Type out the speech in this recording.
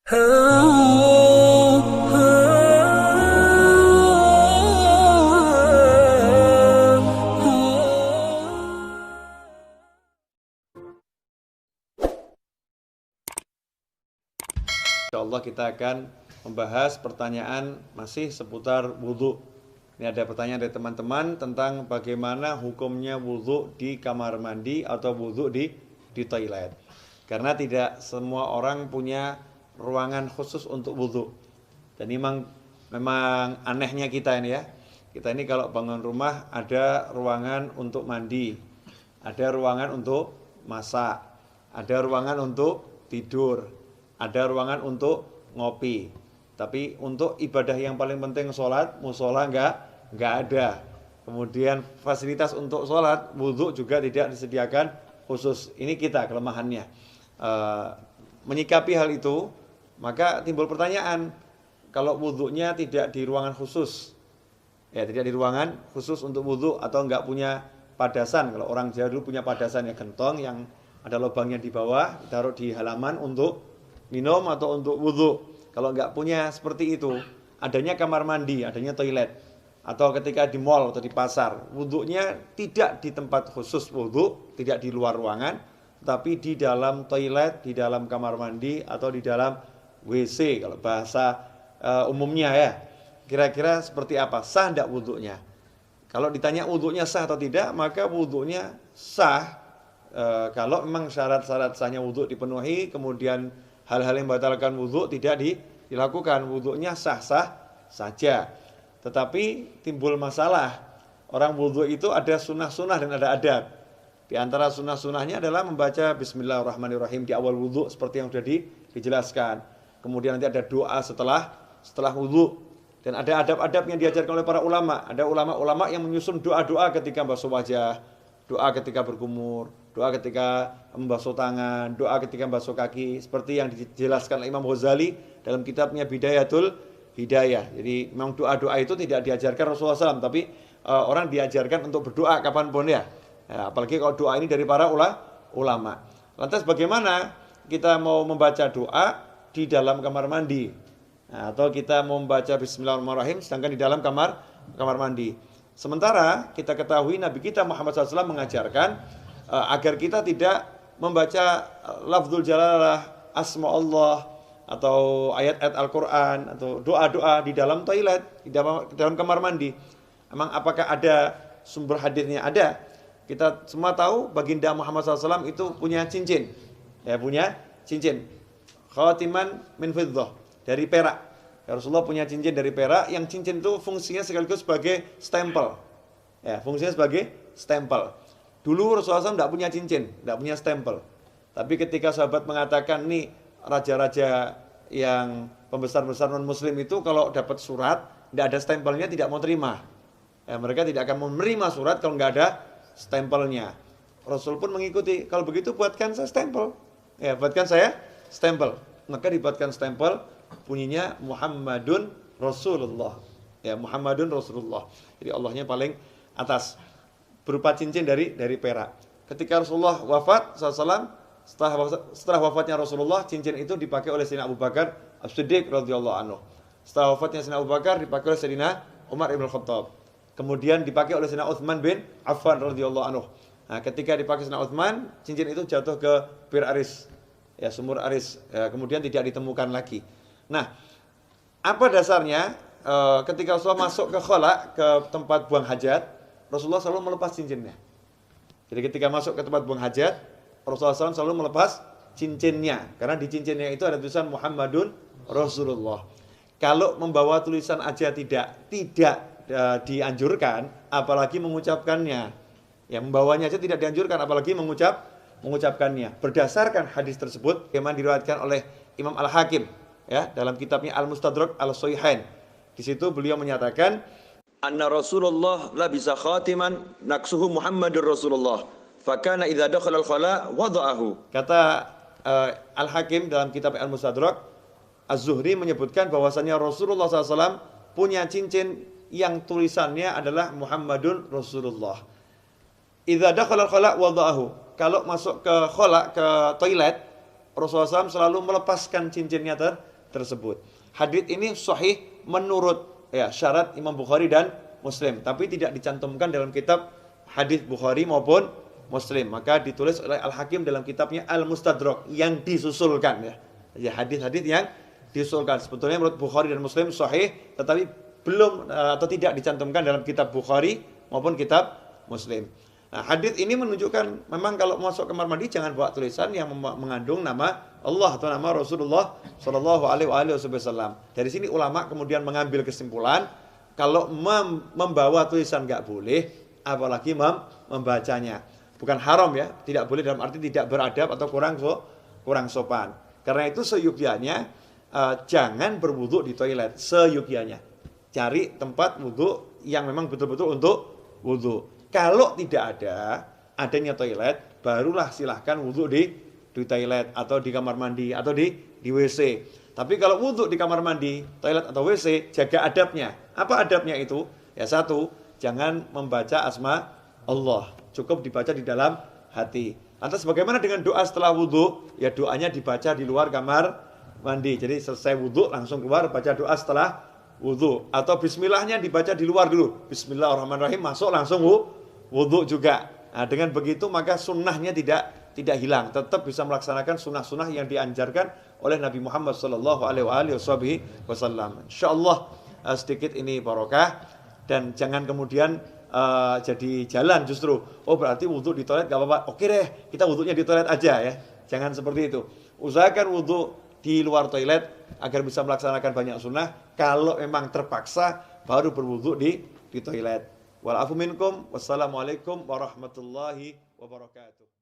Insyaallah kita akan membahas pertanyaan masih seputar wudhu. Ini ada pertanyaan dari teman-teman tentang bagaimana hukumnya wudhu di kamar mandi atau wudhu di toilet. Karena tidak semua orang punya ruangan khusus untuk wudhu. Dan memang anehnya kita ini ya. Kita ini kalau bangun rumah ada ruangan untuk mandi, ada ruangan untuk masak, ada ruangan untuk tidur, ada ruangan untuk ngopi. Tapi untuk ibadah yang paling penting sholat, musola enggak ada. Kemudian fasilitas untuk sholat, wudhu juga tidak disediakan khusus. Ini kita kelemahannya. Menyikapi hal itu, maka timbul pertanyaan, kalau wudhunya tidak di ruangan khusus, ya tidak di ruangan khusus untuk wudhu atau enggak punya padasan. Kalau orang Jawa dulu punya padasan ya, gentong yang ada lubangnya di bawah, taruh di halaman untuk minum atau untuk wudhu. Kalau nggak punya seperti itu, adanya kamar mandi, adanya toilet, atau ketika di mall atau di pasar, wudhunya tidak di tempat khusus wudhu, tidak di luar ruangan, tapi di dalam toilet, di dalam kamar mandi, atau di dalam WC kalau bahasa umumnya ya. Kira-kira seperti apa? Sah tidak wudhunya? Kalau ditanya wudhunya sah atau tidak, maka wudhunya sah kalau memang syarat-syarat sahnya wudhu dipenuhi, kemudian hal-hal yang membatalkan wudhu tidak dilakukan, wudhunya sah-sah saja. Tetapi timbul masalah, orang wudhu itu ada sunnah-sunnah dan ada adab. Di antara sunnah-sunnahnya adalah membaca Bismillahirrahmanirrahim di awal wudhu seperti yang sudah dijelaskan. Kemudian nanti ada doa setelah wudhu. Dan ada adab-adab yang diajarkan oleh para ulama. Ada ulama-ulama yang menyusun doa-doa ketika basuh wajah, doa ketika berkumur, doa ketika membasuh tangan, doa ketika membasuh kaki, seperti yang dijelaskan oleh Imam Ghazali dalam kitabnya Bidayatul Hidayah. Jadi memang doa-doa itu tidak diajarkan Rasulullah SAW, tapi orang diajarkan untuk berdoa kapanpun ya. Apalagi kalau doa ini dari para ulama. Lantas bagaimana kita mau membaca doa di dalam kamar mandi? Atau kita mau membaca Bismillahirrahmanirrahim sedangkan di dalam kamar mandi? Sementara kita ketahui Nabi kita Muhammad SAW mengajarkan agar kita tidak membaca lafzul jalalah, asma Allah, atau ayat-ayat Al-Quran, atau doa-doa di dalam toilet, di dalam kamar mandi. Emang apakah ada sumber hadisnya? Ada. Kita semua tahu baginda Muhammad SAW itu punya cincin. Ya, punya cincin. Khatiman min fiddah, dari perak. Ya, Rasulullah punya cincin dari perak, yang cincin itu fungsinya sekaligus sebagai stempel. Ya, fungsinya sebagai stempel. Dulu Rasulullah SAW tidak punya cincin, tidak punya stempel. Tapi ketika sahabat mengatakan, nih raja-raja yang pembesar-besar non-muslim itu kalau dapat surat, tidak ada stempelnya tidak mau terima. Ya, mereka tidak akan menerima surat kalau nggak ada stempelnya. Rasul pun mengikuti, kalau begitu buatkan saya stempel. Ya, buatkan saya stempel. Maka dibuatkan stempel, bunyinya Muhammadun Rasulullah. Ya, Muhammadun Rasulullah. Jadi Allahnya paling atas, berupa cincin dari perak. Ketika Rasulullah wafat SAW, setelah wafatnya Rasulullah, cincin itu dipakai oleh Sayyidina Abu Bakar As-Siddiq radhiyallahu anhu. Setelah wafatnya Sayyidina Abu Bakar dipakai oleh Sayyidina Umar ibn Khattab. Kemudian dipakai oleh Sayyidina Utsman bin Affan radhiyallahu anhu. Nah, ketika dipakai Sayyidina Utsman, cincin itu jatuh ke Bir Aris, ya, sumur Aris. Ya, kemudian tidak ditemukan lagi. Nah, apa dasarnya? Ketika Rasulullah masuk ke khala, ke tempat buang hajat, Rasulullah selalu melepas cincinnya. Jadi ketika masuk ke tempat buang hajat, Rasulullah SAW selalu melepas cincinnya. Karena di cincinnya itu ada tulisan Muhammadun Rasulullah. Kalau membawa tulisan aja tidak dianjurkan, apalagi mengucapkannya. Ya, membawanya aja tidak dianjurkan, apalagi mengucapkannya. Berdasarkan hadis tersebut, yang diriwayatkan oleh Imam Al-Hakim, ya, dalam kitabnya Al-Mustadrak Al-Sahihain. Di situ beliau menyatakan, anna Rasulullah labisa khatiman naksuhu Muhammadur Rasulullah fakana idza dakhala al-khala wada'ahu. Kata Al-Hakim dalam kitab Al-Mustadrak, Az-Zuhri menyebutkan bahwasanya Rasulullah SAW punya cincin yang tulisannya adalah Muhammadun Rasulullah. Idza dakhala al-khala wada'ahu. Kalau masuk ke khala, ke toilet, Rasulullah SAW selalu melepaskan cincinnya tersebut. Hadits ini sahih menurut syarat Imam Bukhari dan Muslim, tapi tidak dicantumkan dalam kitab hadits Bukhari maupun Muslim. Maka ditulis oleh Al-Hakim dalam kitabnya Al-Mustadrak yang disusulkan ya. Hadits-hadits yang disusulkan. Sebetulnya menurut Bukhari dan Muslim sahih, tetapi belum atau tidak dicantumkan dalam kitab Bukhari maupun kitab Muslim. Nah, hadits ini menunjukkan memang kalau masuk kamar mandi jangan bawa tulisan yang mengandung nama Allah atau nama Rasulullah Shallallahu Alaihi Wasallam. Dari sini ulama kemudian mengambil kesimpulan kalau membawa tulisan nggak boleh, apalagi membacanya. Bukan haram ya, tidak boleh dalam arti tidak beradab atau kurang sopan. Karena itu seyukyanya jangan berwudu di toilet, seyukyanya. Cari tempat wudu yang memang betul-betul untuk wudu. Kalau tidak adanya toilet, barulah silahkan wudu di toilet atau di kamar mandi atau di WC. Tapi kalau wudu di kamar mandi, toilet atau WC, jaga adabnya. Apa adabnya itu? Ya satu, jangan membaca asma Allah. Cukup dibaca di dalam hati. Lantas bagaimana dengan doa setelah wudu? Ya doanya dibaca di luar kamar mandi. Jadi selesai wudu langsung keluar baca doa setelah wudu. Atau bismillahnya dibaca di luar dulu. Bismillahirrahmanirrahim, masuk langsung wudu juga. Nah, dengan begitu maka sunnahnya tidak hilang, tetap bisa melaksanakan sunnah-sunnah yang dianjarkan oleh Nabi Muhammad Sallallahu Alaihi Wasallam. Insyaallah sedikit ini barokah dan jangan kemudian jadi jalan justru. Oh berarti wudu di toilet gak apa-apa. Oke deh, kita wudunya di toilet aja ya. Jangan seperti itu. Usahakan wudu di luar toilet agar bisa melaksanakan banyak sunnah. Kalau memang terpaksa baru berwudu di toilet. Wal afu minkum. Wassalamualaikum warahmatullahi wabarakatuh.